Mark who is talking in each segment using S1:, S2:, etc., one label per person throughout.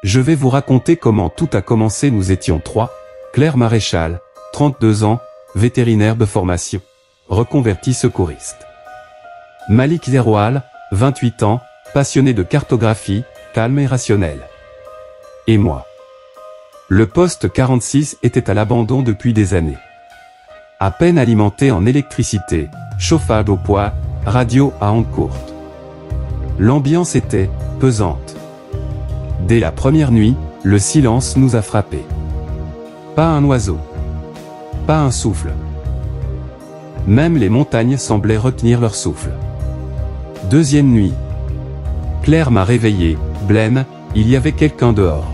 S1: Je vais vous raconter comment tout a commencé. Nous étions trois. Claire Maréchal, 32 ans, vétérinaire de formation, reconverti secouriste. Malik Zeroual, 28 ans, passionné de cartographie, calme et rationnel. Et moi. Le poste 46 était à l'abandon depuis des années. À peine alimenté en électricité, chauffage au poids, radio à ondes courtes. L'ambiance était pesante. Dès la première nuit, le silence nous a frappés. Pas un oiseau. Pas un souffle. Même les montagnes semblaient retenir leur souffle. Deuxième nuit. Claire m'a réveillé. Blême, il y avait quelqu'un dehors.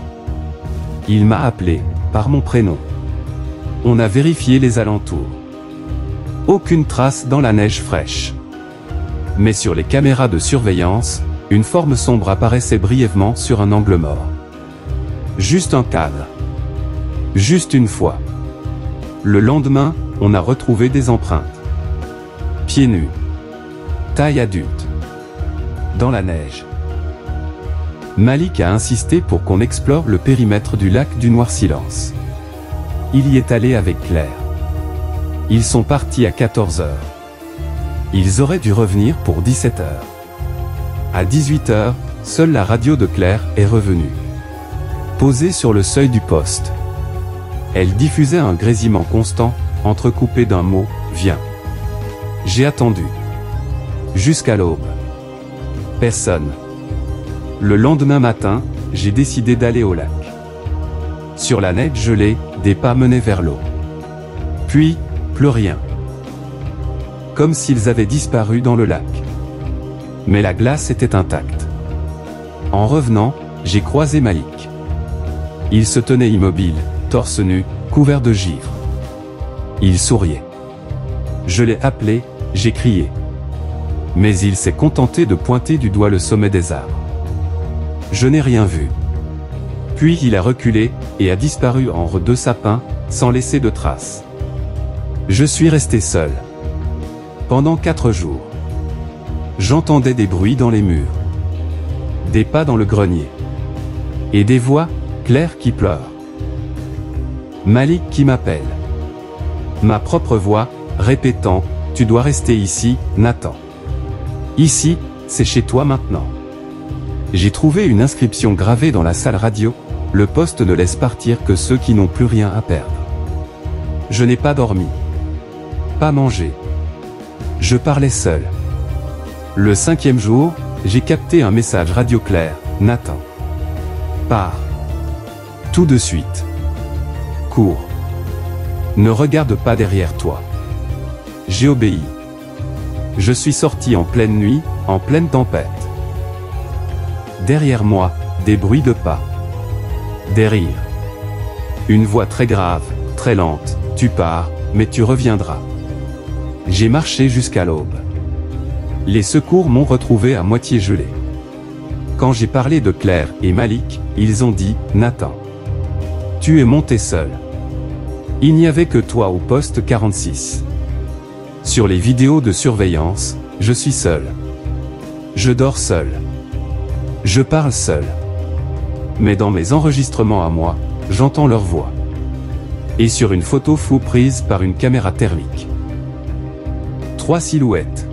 S1: Il m'a appelé, par mon prénom. On a vérifié les alentours. Aucune trace dans la neige fraîche. Mais sur les caméras de surveillance, une forme sombre apparaissait brièvement sur un angle mort. Juste un cadre. Juste une fois. Le lendemain, on a retrouvé des empreintes. Pieds nus. Taille adulte. Dans la neige. Malik a insisté pour qu'on explore le périmètre du lac du Noir Silence. Il y est allé avec Claire. Ils sont partis à 14 h. Ils auraient dû revenir pour 17 h. À 18 h, seule la radio de Claire est revenue. Posée sur le seuil du poste. Elle diffusait un grésillement constant, entrecoupé d'un mot, « Viens ». J'ai attendu. Jusqu'à l'aube. Personne. Le lendemain matin, j'ai décidé d'aller au lac. Sur la neige gelée, des pas menaient vers l'eau. Puis, plus rien. Comme s'ils avaient disparu dans le lac. Mais la glace était intacte. En revenant, j'ai croisé Malik. Il se tenait immobile, torse nu, couvert de givre. Il souriait. Je l'ai appelé, j'ai crié. Mais il s'est contenté de pointer du doigt le sommet des arbres. Je n'ai rien vu. Puis il a reculé, et a disparu entre deux sapins, sans laisser de traces. Je suis resté seul. Pendant 4 jours. J'entendais des bruits dans les murs. Des pas dans le grenier. Et des voix, Claire qui pleure. Malik qui m'appelle. Ma propre voix, répétant, « Tu dois rester ici, Nathan. Ici, c'est chez toi maintenant. » J'ai trouvé une inscription gravée dans la salle radio, « Le poste ne laisse partir que ceux qui n'ont plus rien à perdre. » Je n'ai pas dormi. Pas mangé. Je parlais seul. Le 5e jour, j'ai capté un message radio clair, « Nathan. Pars. Tout de suite. Cours. Ne regarde pas derrière toi. » J'ai obéi. Je suis sorti en pleine nuit, en pleine tempête. Derrière moi, des bruits de pas. Des rires. Une voix très grave, très lente, « Tu pars, mais tu reviendras. » J'ai marché jusqu'à l'aube. Les secours m'ont retrouvé à moitié gelé. Quand j'ai parlé de Claire et Malik, ils ont dit, « Nathan. Tu es monté seul. Il n'y avait que toi au poste 46. Sur les vidéos de surveillance, je suis seul. Je dors seul. Je parle seul. Mais dans mes enregistrements à moi, j'entends leur voix. Et sur une photo floue prise par une caméra thermique. 3 silhouettes.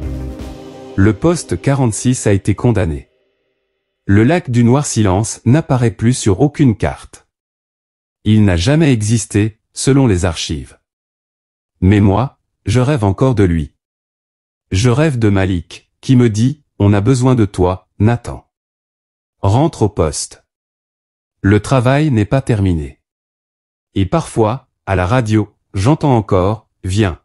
S1: Le poste 46 a été condamné. Le lac du Noir Silence n'apparaît plus sur aucune carte. Il n'a jamais existé, selon les archives. Mais moi, je rêve encore de lui. Je rêve de Malik, qui me dit, « On a besoin de toi, Nathan. Rentre au poste. Le travail n'est pas terminé. » Et parfois, à la radio, j'entends encore, « Viens.